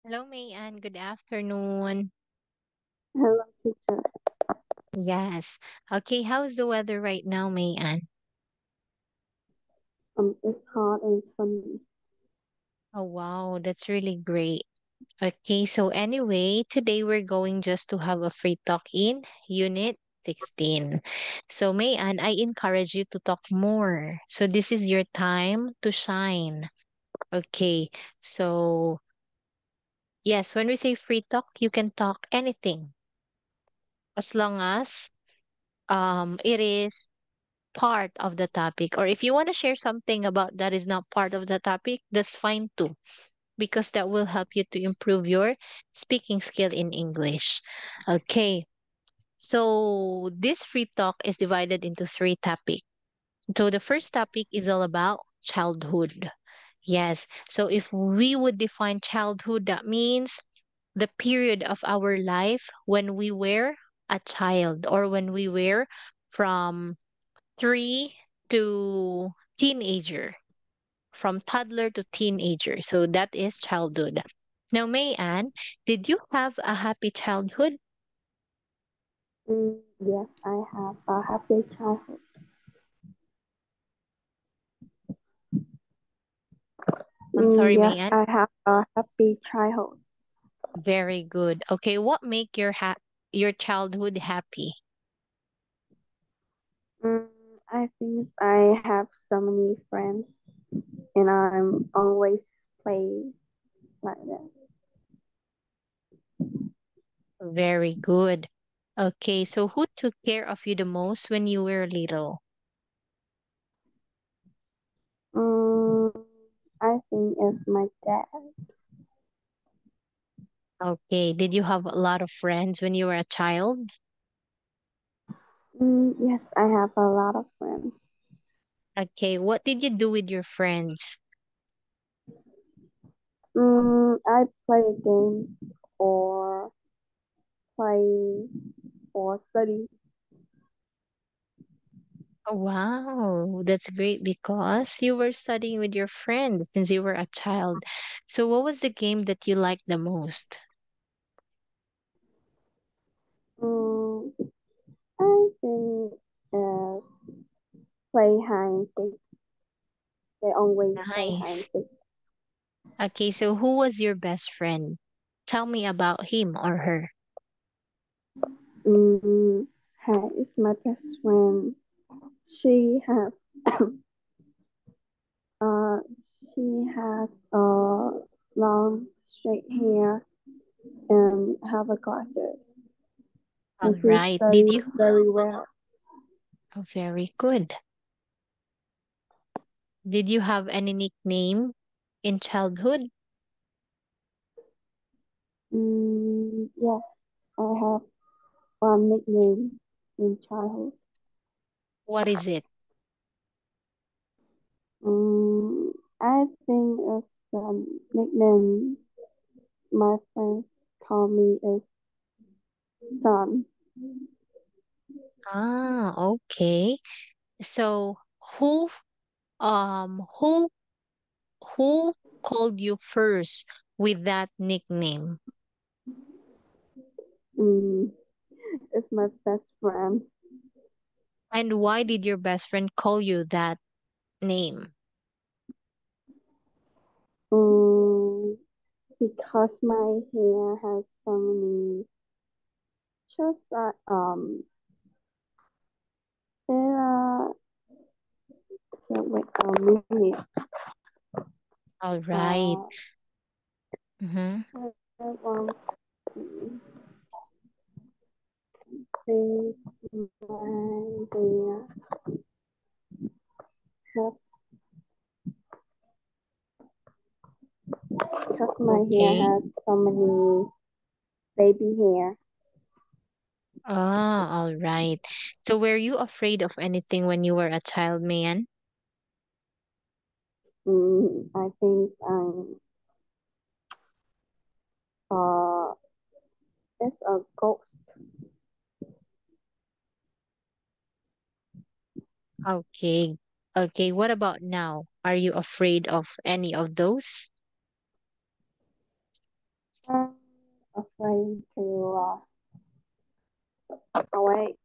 Hello, Mayan. Good afternoon. Hello, teacher. Yes. Okay, how's the weather right now, Mayan? It's hot and sunny. Oh, wow, that's really great. Okay, so anyway, today we're going just to have a free talk in Unit 16. So, Mayan, I encourage you to talk more. So, this is your time to shine. Okay, so yes, when we say free talk, you can talk anything as long as it is part of the topic, or if you want to share something about that is not part of the topic, that's fine too, because that will help you to improve your speaking skill in English. Okay, so this free talk is divided into three topics. So the first topic is all about childhood. Yes, so if we would define childhood, that means the period of our life when we were a child, or when we were from 3 to teenager, from toddler to teenager. So that is childhood. Now, Mayan, did you have a happy childhood? Yes, I have a happy childhood. I'm sorry, Yes, Mayan. I have a happy childhood. Very good. Okay, what make your childhood happy? Mm, I think I have so many friends, and I'm always play like that. Very good. Okay, so who took care of you the most when you were little? Mm, I think it's my dad. Okay, did you have a lot of friends when you were a child? Yes, I have a lot of friends. Okay, what did you do with your friends? I play games or play or study. Oh, wow, that's great because you were studying with your friends since you were a child. So, what was the game that you liked the most? Mm, I think uh, play hide and seek. They always play hide and Nice. seek. Okay, so who was your best friend? Tell me about him or her. Mm, Hi is my best friend. She has uh she has long straight hair and have a glasses All and she right. Did studies you? very well. Oh, very good. Did you have any nickname in childhood? Yes, I have one nickname in childhood. What is it? I think it's nickname my friends call me is Sun. Ah, okay. So, who who who called you first with that nickname? Mm, it's my best friend. And why did your best friend call you that name? Mm, because my hair has so many just there are wait a minute All right. uh Mm-hmm. one place my hair has because my hair Okay. has so many baby hair. Ah, all right. So were you afraid of anything when you were a child, man? I think uh it's a ghost. Okay. Okay. What about now? Are you afraid of any of those? afraid to away.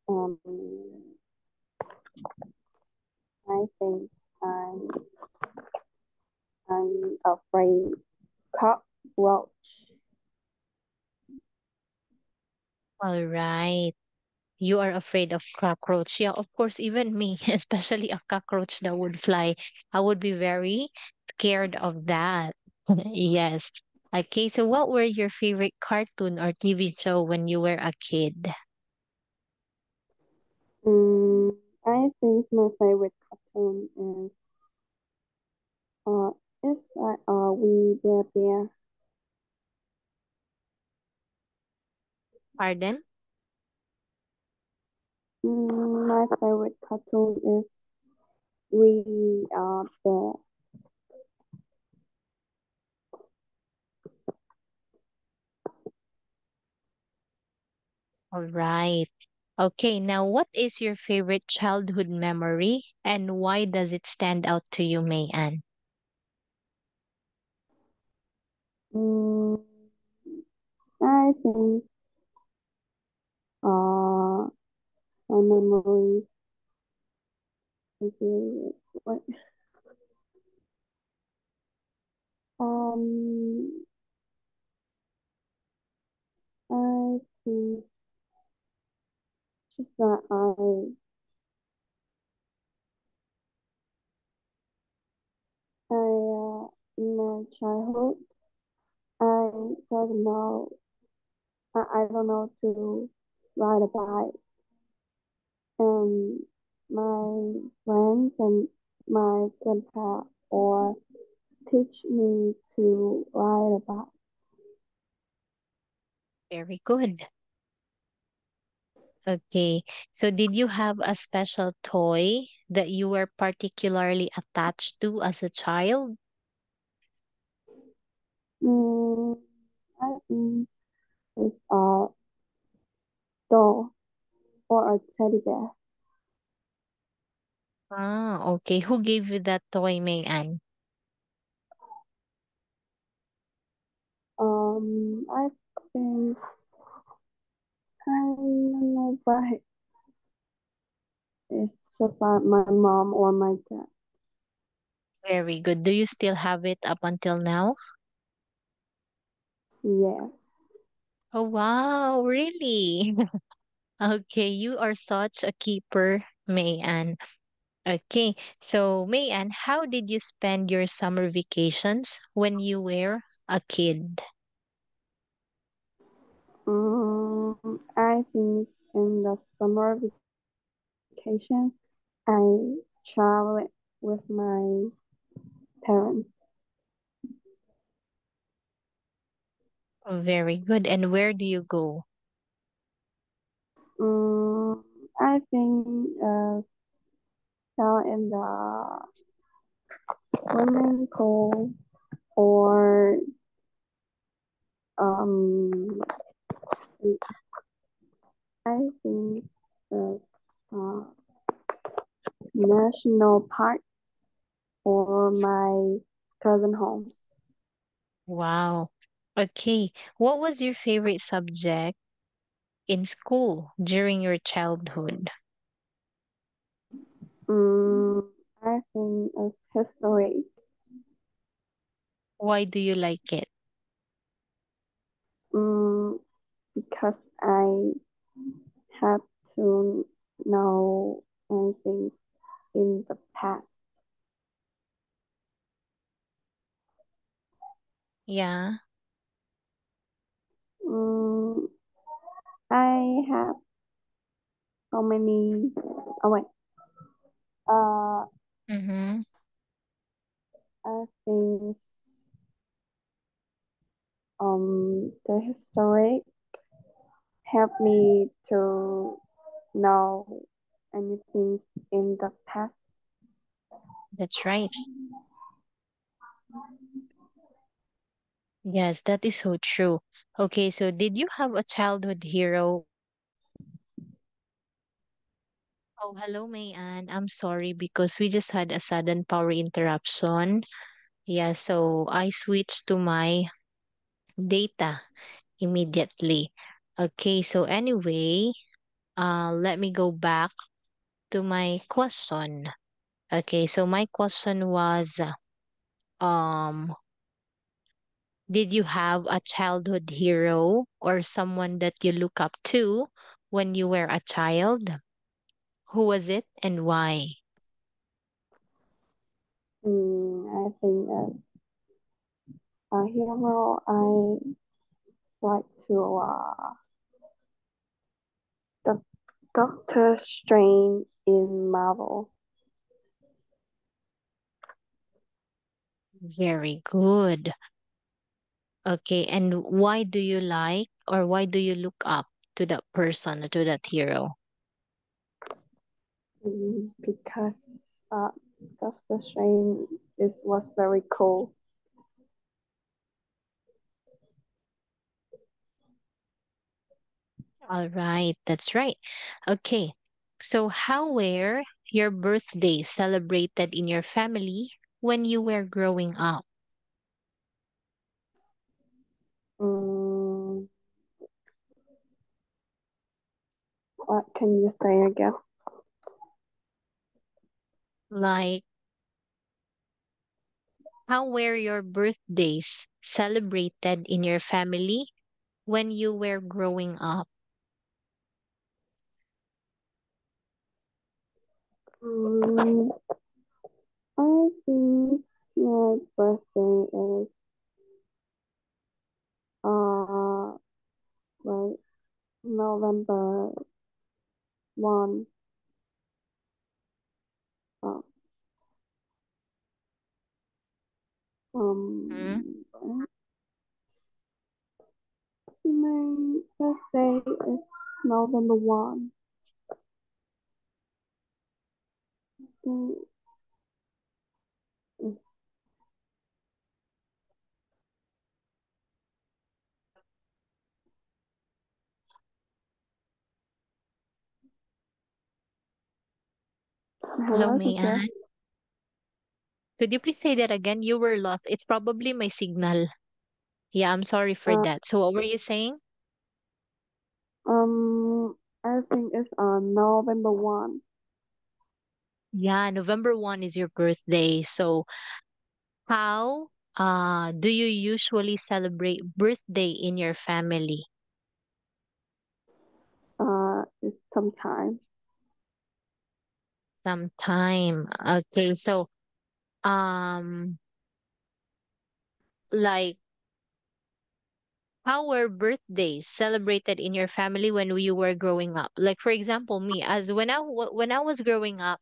Um, I think I'm I'm afraid cockroach. All right. You are afraid of cockroach. Yeah, of course, even me, especially a cockroach that would fly. I would be very scared of that. Yes. Okay, so what were your favorite cartoon or TV show when you were a kid? Mm, I think my favorite cartoon uh is We Bear Bear. Pardon? My favorite cartoon is We Bear. All right. Okay, now what is your favorite childhood memory and why does it stand out to you, Mayan? Mm, I think my memory is what um I think just that in my childhood I don't know I don't know to ride a bike and my friends and my grandpa or teach me to ride a bike. Very good. Okay, so did you have a special toy that you were particularly attached to as a child? Mm, I think it's a doll or a teddy bear. Ah, okay. Who gave you that toy, Mayan? I think I don't know why it's just my mom or my dad. Very good. Do you still have it up until now? Yeah. Oh, wow, really? Okay, you are such a keeper, Mayan. Okay, so Mayan, how did you spend your summer vacations when you were a kid? I think in the summer vacations, I travel with my parents. Very good. And where do you go? Mm, I think fell in the swimming pool or um, I think the uh, national park or my cousin home. Wow. Okay, what was your favorite subject in school during your childhood? Mm, I think it's history. Why do you like it? Mm, because I have to know anything in the past. Yeah. Mm, I have so many. Oh wait. Uh, Mm-hmm. I think the history helped me to know anything in the past. That's right. Yes, that is so true. Okay, so did you have a childhood hero? Oh, hello, Mayan. I'm sorry because we just had a sudden power interruption. Yeah, so I switched to my data immediately. Okay, so anyway, let me go back to my question. Okay, so my question was, um, did you have a childhood hero or someone that you look up to when you were a child? Who was it and why? I think a hero I like to the Doctor Strange in Marvel. Very good. Okay, and why do you like or why do you look up to that person or to that hero? Because uh, Doctor Strange is was very cool. All right, that's right. Okay, so how were your birthdays celebrated in your family when you were growing up? Mm, what can you say again? Like, how were your birthdays celebrated in your family when you were growing up? Mm, I think my birthday is uh like November 1. Uh, Hmm? my birthday is November 1. Mm, Hello, Hello, teacher. Mayan. Could you please say that again? You were lost. It's probably my signal. Yeah, I'm sorry for Uh, that. So what were you saying? I think it's November 1. Yeah, November 1 is your birthday. So how do you usually celebrate birthday in your family? It's sometime. Sometime. Okay, so um like how were birthdays celebrated in your family when you were growing up? Like for example, me as when I was growing up,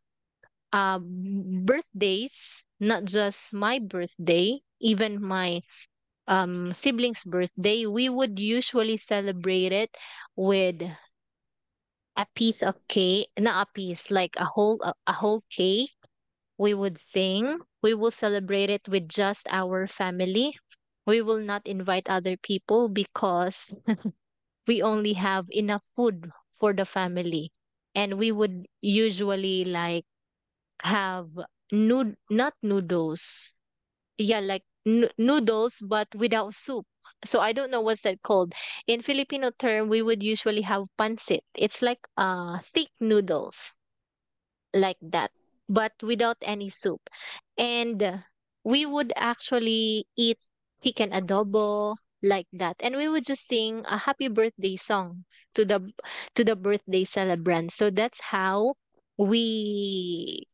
birthdays, not just my birthday, even my siblings' birthday, we would usually celebrate it with a piece of cake, not a piece, like a whole cake. We would sing. We will celebrate it with just our family. We will not invite other people because we only have enough food for the family. And we would usually like have not noodles. Yeah, like noodles but without soup. So I don't know what's that called. In Filipino term, we would usually have pancit. It's like thick noodles like that, but without any soup. And we would actually eat chicken adobo like that. And we would just sing a happy birthday song to the birthday celebrant. So that's how we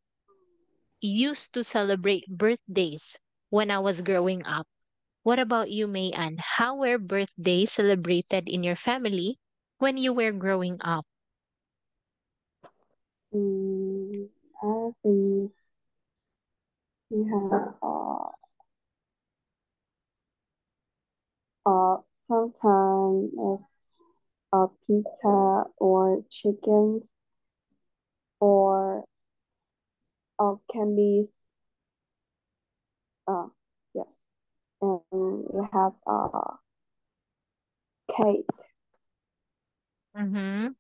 used to celebrate birthdays when I was growing up. What about you, Mayan? How were birthdays celebrated in your family when you were growing up? Mm, I think we have uh sometimes it's pizza or chicken or candies. Uh, yes, and we have cake. Mm-hmm.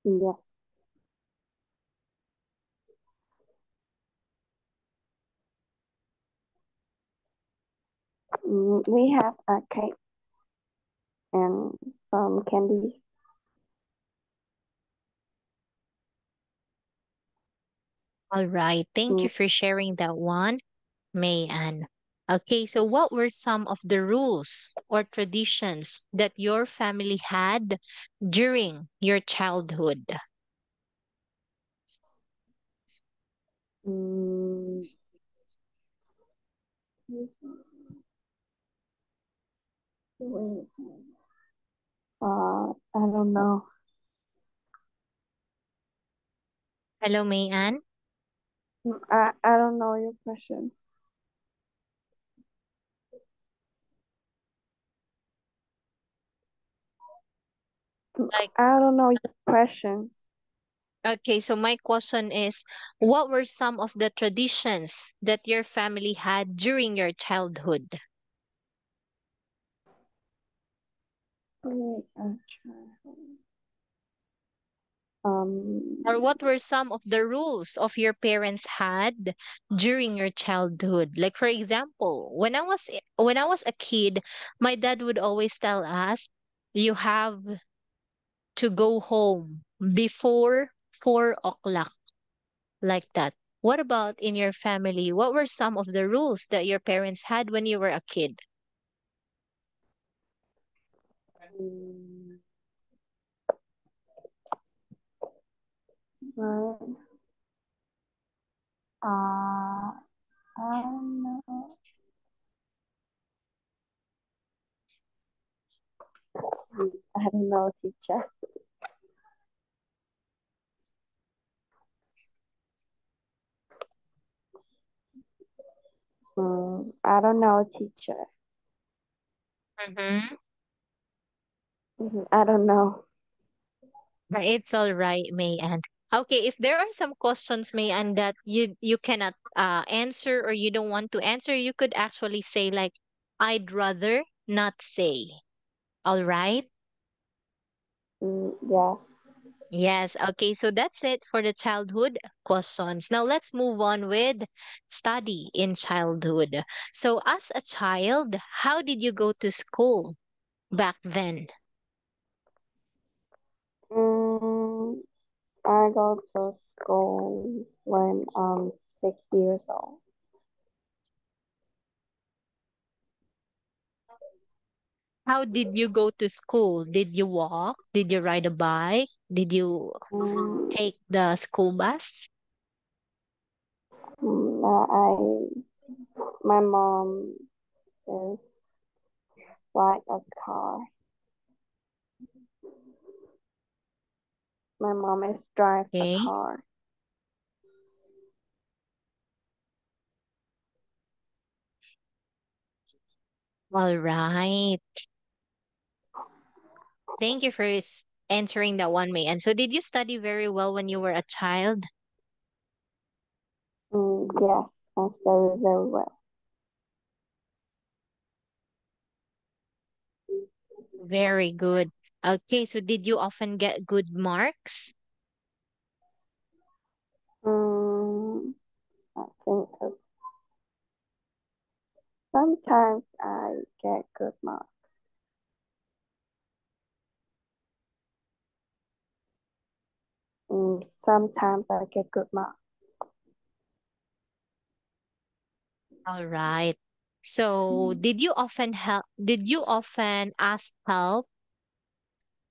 Yes. We have a cake and some candies. All right. Thank Mm, you for sharing that one, May Ann. Okay, so what were some of the rules or traditions that your family had during your childhood? mm, I don't know. Hello, May Ann. I don't know your questions. Like, I don't know your questions. okay, so my question is, what were some of the traditions that your family had during your childhood? Wait, I'll try. Or Um, what were some of the rules of your parents had during your childhood? Like for example, when I was a kid, my dad would always tell us, you have to go home before 4 o'clock, like that. What about in your family? What were some of the rules that your parents had when you were a kid? mm, right. I don't know. I don't know, teacher. I don't know, teacher. Mm-hmm. I don't know. It's all right, May Ann. Okay, if there are some questions, May Ann, that you cannot answer or you don't want to answer, you could actually say like, I'd rather not say. All right? Yeah. Yes. Okay, so that's it for the childhood questions. Now let's move on with study in childhood. So as a child, how did you go to school back then? Mm, I go to school when I'm 6 years old. How did you go to school? Did you walk? Did you ride a bike? Did you Mm, take the school bus? my mom is like a car. My mom is drive a Okay. car. All right. Thank you for answering that one, May. And so, did you study very well when you were a child? Yes, I study very well. Very good. Okay, so did you often get good marks? Mm, I think sometimes I get good marks. Sometimes I get good marks. All right. So, did you often ask help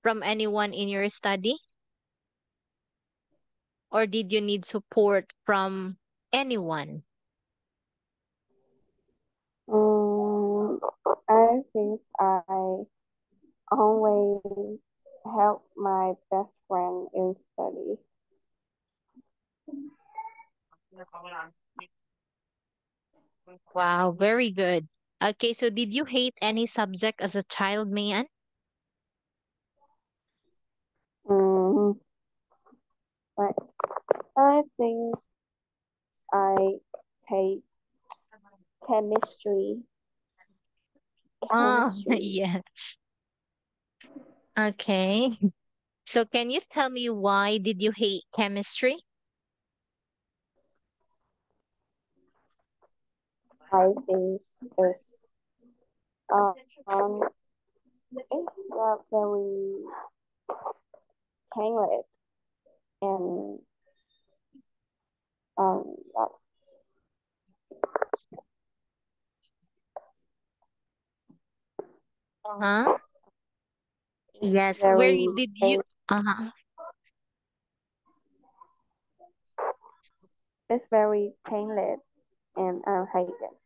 from anyone in your study? Or did you need support from anyone? Mm, I think I always help my best friend in study. Wow, very good. Okay, so did you hate any subject as a child, Mayan? Mm, but I think I hate chemistry. Oh, Chemistry. yes. Okay. So can you tell me why did you hate chemistry? I think it's Um, it's very tangled and that Uh-huh. Yes. Where very did you? tang- Uh-huh. it's very tangled and I hate it.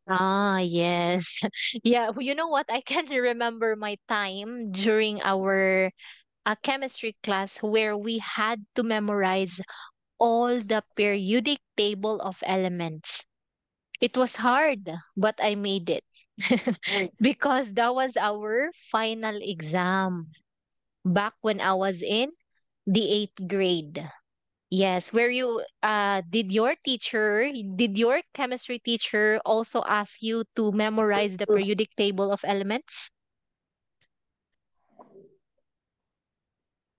Ah, yes. Yeah, well, you know what? I can remember my time during our chemistry class where we had to memorize all the periodic table of elements. It was hard, but I made it because that was our final exam back when I was in the eighth grade. Yes, where you did your chemistry teacher also ask you to memorize the periodic table of elements?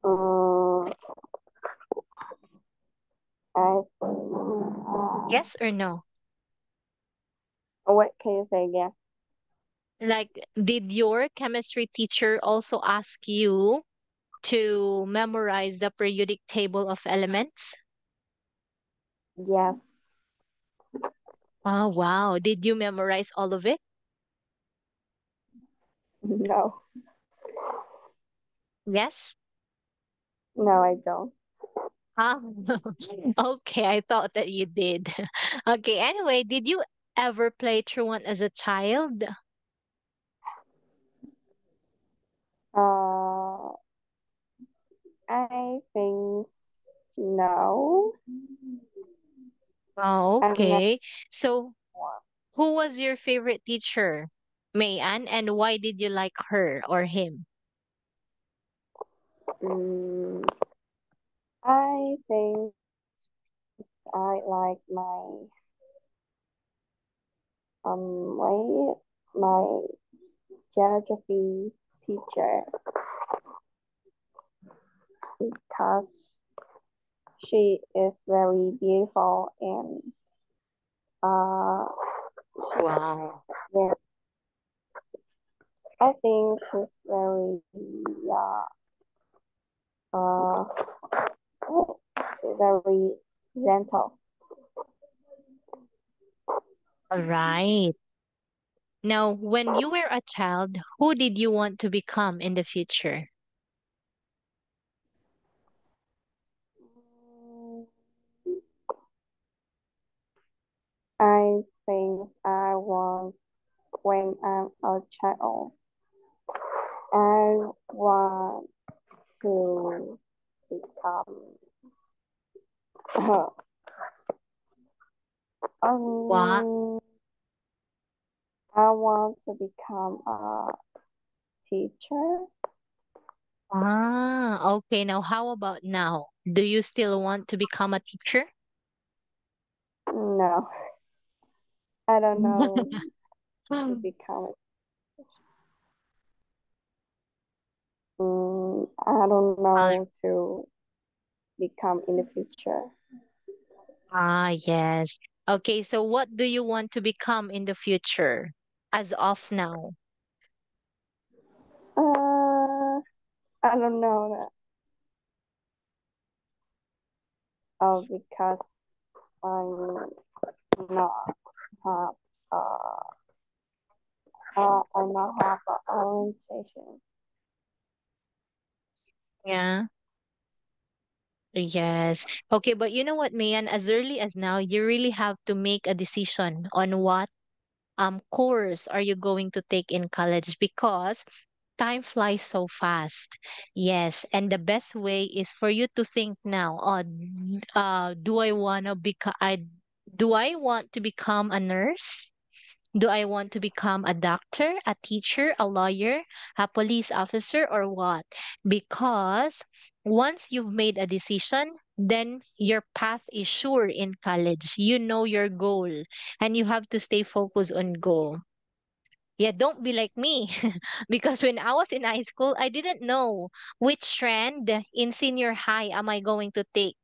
Um, I Yes or no? what can you say again? Like, did your chemistry teacher also ask you to memorize the periodic table of elements? Yes, Oh, wow. Did you memorize all of it? no, Yes? no, I don't. Ah, okay, I thought that you did. Okay, anyway, did you ever play truant as a child? Uh, I think no. Oh, I'm not okay. So, sure. who was your favorite teacher, Mayan, and why did you like her or him? Mm, I think I like my geography teacher because she is very beautiful and uh Wow. yeah, I think she's very uh uh very gentle. All right. Now, when you were a child, who did you want to become in the future? I think I want when I'm a child. I want to become What? um I want to become a teacher. Ah, okay. Now, how about now? Do you still want to become a teacher? No, I don't know to become. I don't All know to become in the future. Ah, yes. Okay, so what do you want to become in the future as of now? I don't know that. Because I'm not have I not have an orientation. Yeah. Yes. Okay, but you know what, Mayan, as early as now, you really have to make a decision on what course are you going to take in college because time flies so fast. Yes, and the best way is for you to think now, do I want to become do I want to become a nurse? Do I want to become a doctor, a teacher, a lawyer, a police officer, or what? Because once you've made a decision, then your path is sure in college. You know your goal and you have to stay focused on goal. Yeah, don't be like me. Because when I was in high school, I didn't know which trend in senior high am I going to take.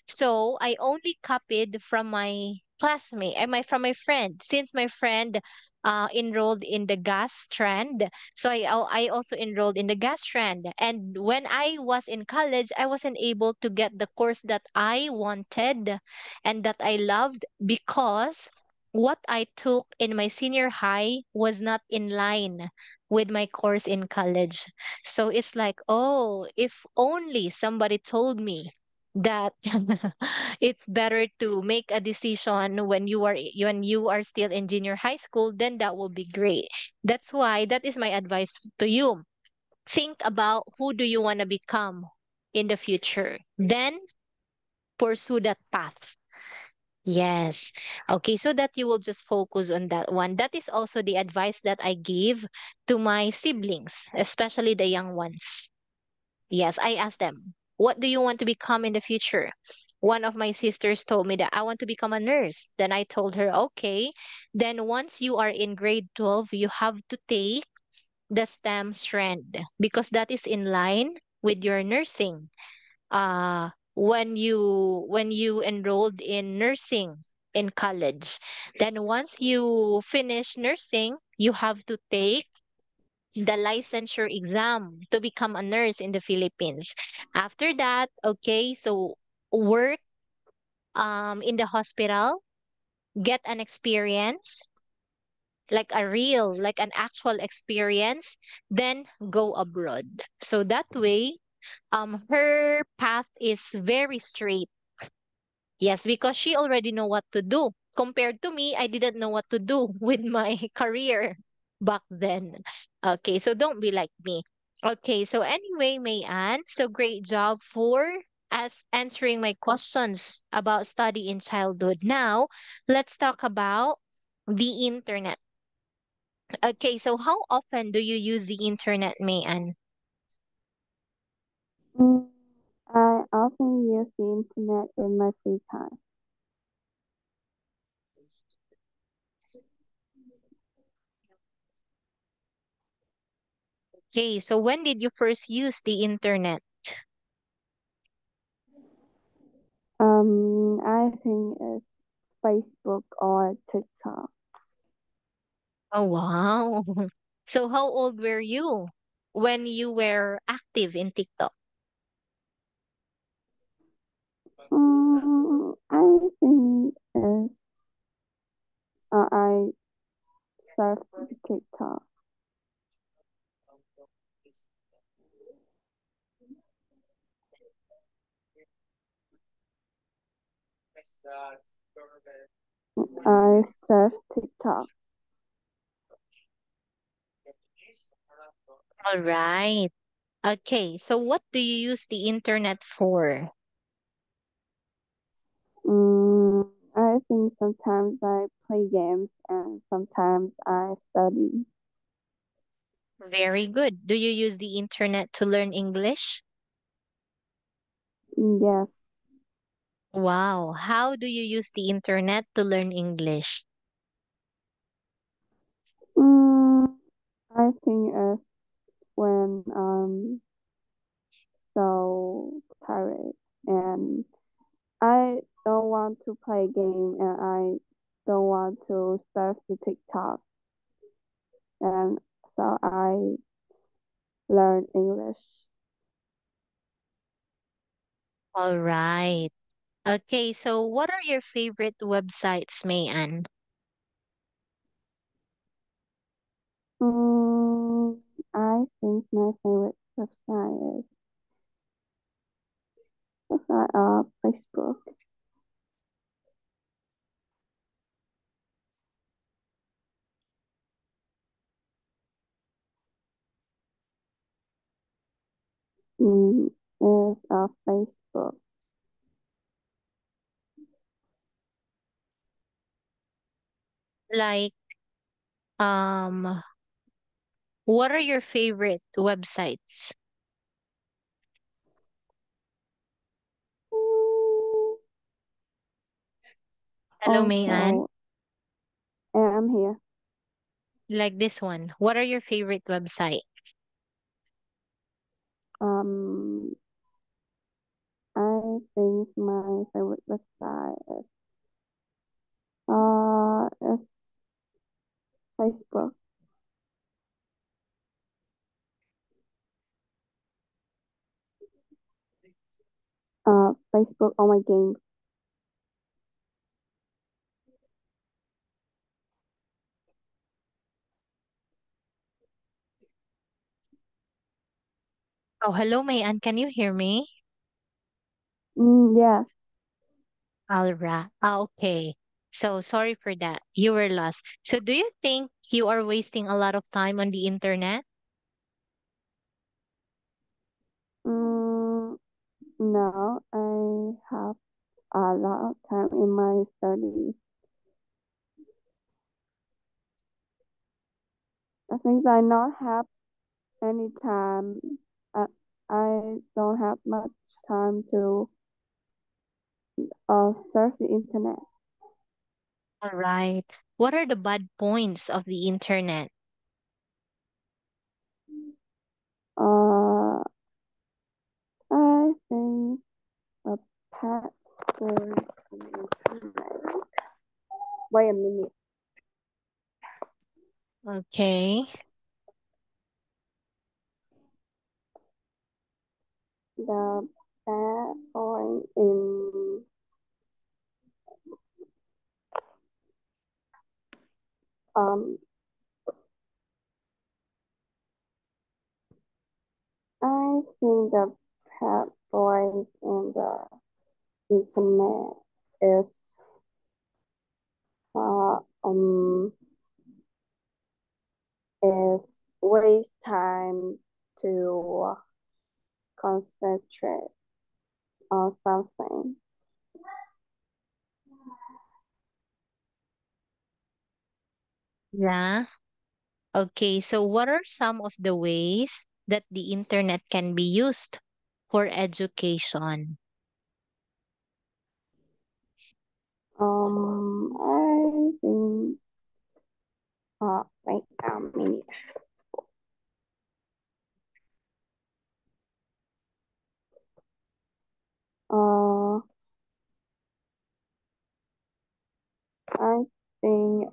So I only copied from my classmate, from my friend. Since my friend enrolled in the gas strand. So I also enrolled in the gas strand. And when I was in college, I wasn't able to get the course that I wanted and that I loved because what I took in my senior high was not in line with my course in college. So it's like, oh, if only somebody told me that it's better to make a decision when you are still in junior high school, then that will be great. That's why that is my advice to you. Think about who do you want to become in the future, then pursue that path. Yes. Okay, so that you will just focus on that one. That is also the advice that I give to my siblings, especially the young ones. Yes, I asked them, what do you want to become in the future? One of my sisters told me that I want to become a nurse. Then I told her, okay, then once you are in grade 12, you have to take the STEM strand because that is in line with your nursing. When you enrolled in nursing in college, then once you finish nursing, you have to take the licensure exam to become a nurse in the Philippines. After that, okay, so work in the hospital, get an experience, like an actual experience, then go abroad. So that way, her path is very straight. Yes, because she already know what to do. Compared to me, I didn't know what to do with my career back then. Okay, so don't be like me. Okay, so anyway, Mayan, so great job for answering my questions about study in childhood. Now, let's talk about the internet. Okay, so how often do you use the internet, Mayan? Mm, I often use the internet in my free time. Okay, so when did you first use the internet? I think it's Facebook or TikTok. Oh, wow. So how old were you when you were active in TikTok? I think it's, I surf TikTok. I surf TikTok. All right. Okay, so what do you use the internet for? I think sometimes I play games and sometimes I study. Very good. Do you use the internet to learn English? Yes. Wow. How do you use the internet to learn English? Mm, I think it's when I'm so tired and I don't want to play game and I don't want to surf the TikTok and so I learn English. All right. Okay, so what are your favorite websites, Mayan? Mm, I think my favorite website is Facebook. Is Facebook. Like, um, what are your favorite websites? Mm, Hello, Mayan. also, I'm here. Like this one. What are your favorite website? Um, I think my favorite website is Facebook. Facebook on my games. Oh, hello, Mayan. Can you hear me? Yeah. All right. Okay. So sorry for that. You were lost. So do you think you are wasting a lot of time on the internet? Mm, no, I have a lot of time in my study. I think I not have any time. I, I don't have much time to surf the internet. All right. What are the bad points of the internet? Uh, I think a pet for the internet. Wait a minute. Okay. The bad point in um I think the bad point in the internet is uh um is waste time to concentrate on something. Yeah. Okay. So what are some of the ways that the internet can be used for education? I think wait a minute. Uh, I think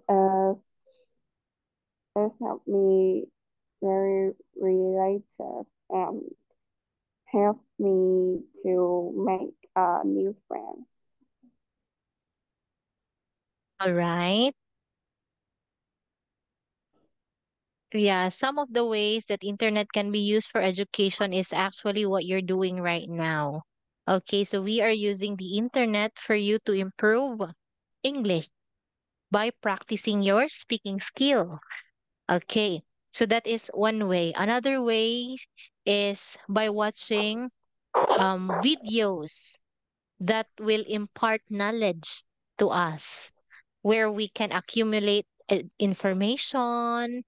it's helped me very related and helped me to make new friends. All right. Yeah, some of the ways that internet can be used for education is actually what you're doing right now. Okay, so we are using the internet for you to improve English by practicing your speaking skill. Okay, so that is one way. Another way is by watching videos that will impart knowledge to us, where we can accumulate information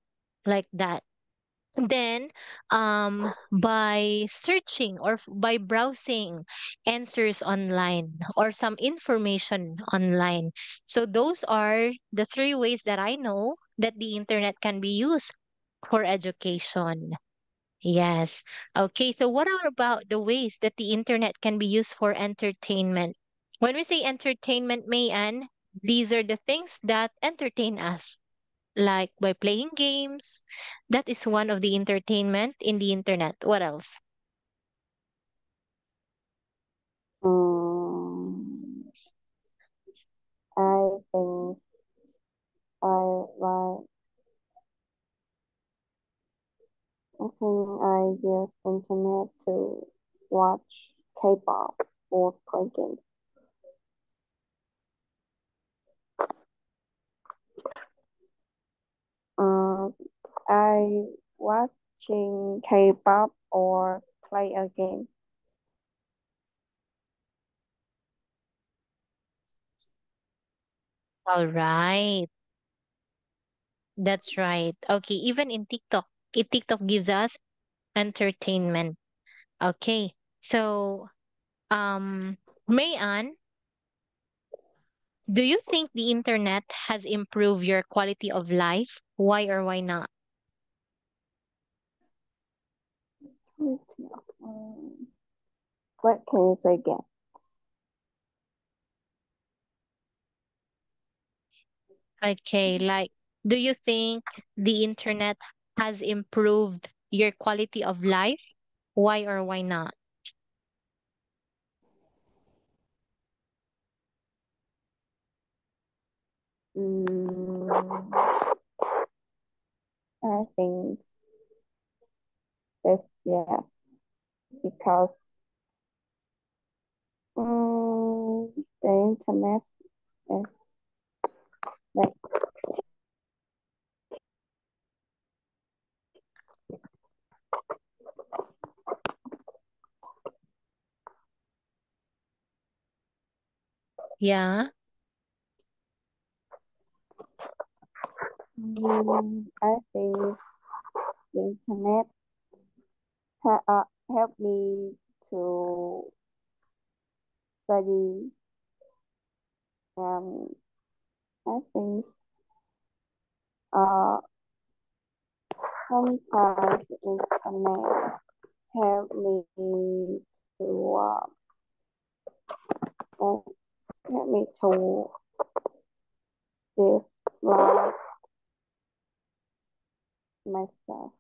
like that. Then, by searching or by browsing answers online or some information online. So, those are the three ways that I know that the internet can be used for education. Yes. Okay. So, what are about the ways that the internet can be used for entertainment? When we say entertainment, Mayan, these are the things that entertain us like by playing games. That is one of the entertainment in the internet. What else? Um, I think I like. I think I use internet to watch K-pop or play games. Uh, I watching K-pop or play a game. All right. That's right. Okay, even in TikTok, TikTok gives us entertainment. Okay. So, Mayan, do you think the internet has improved your quality of life? Why or why not? Um, what can you say again? Okay, like Do you think the internet has improved your quality of life? Why or why not? Mm, I think it's yes, because the internet is like Yeah. I think the internet helped me to study, and I think uh sometimes the internet helped me to uh, help me to develop myself.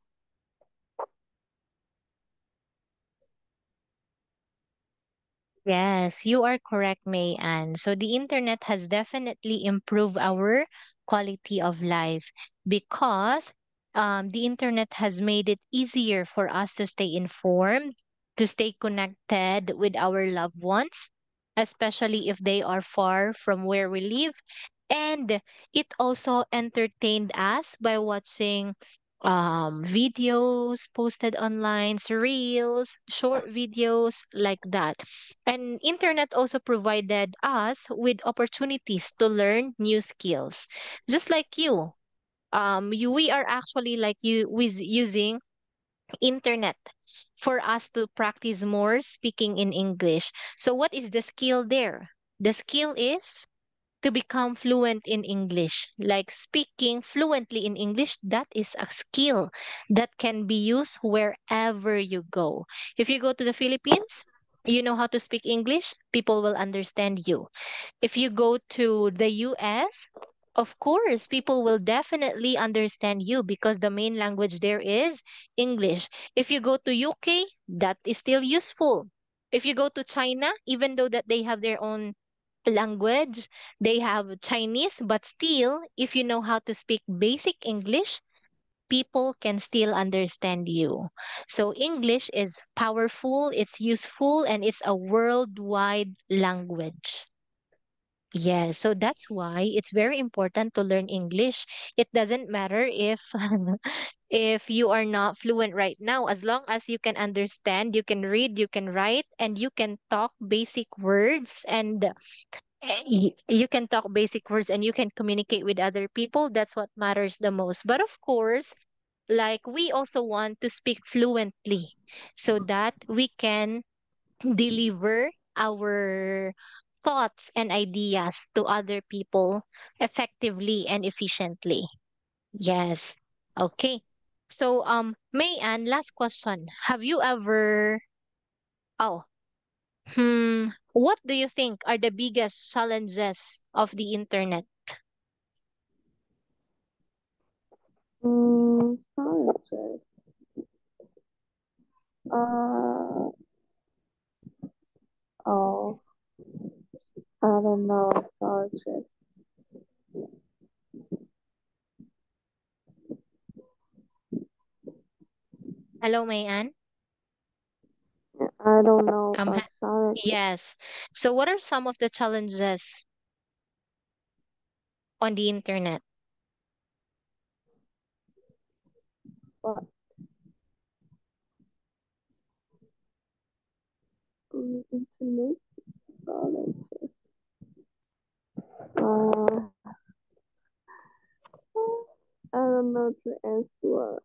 Yes, you are correct, May Ann. So the internet has definitely improved our quality of life because the internet has made it easier for us to stay informed, to stay connected with our loved ones, especially if they are far from where we live. And it also entertained us by watching videos posted online, reels, short videos like that. And internet also provided us with opportunities to learn new skills. Just like you, we are actually like you with using internet for us to practice more speaking in English. So what is the skill there? The skill is to become fluent in English. Like speaking fluently in English, that is a skill that can be used wherever you go. If you go to the Philippines, you know how to speak English, people will understand you. If you go to the US, of course, people will definitely understand you because the main language there is English. If you go to UK, that is still useful. If you go to China, even though that they have their own language, they have Chinese, but still, if you know how to speak basic English, people can still understand you. So English is powerful, it's useful, and it's a worldwide language. Yes, so that's why it's very important to learn English. It doesn't matter if if you are not fluent right now, as long as you can understand, you can read, you can write, and you can talk basic words and you can talk basic words and you can communicate with other people, that's what matters the most. But of course, like we also want to speak fluently so that we can deliver our thoughts and ideas to other people effectively and efficiently. Yes. Okay. So May Ann, last question. Have you ever oh what do you think are the biggest challenges of the internet? Challenges. Uh, oh, I don't know. Challenges. Hello, May Ann? I don't know Um, a ha- challenges. yes. So what are some of the challenges on the internet? But internet challenges. Uh, I don't know to answer.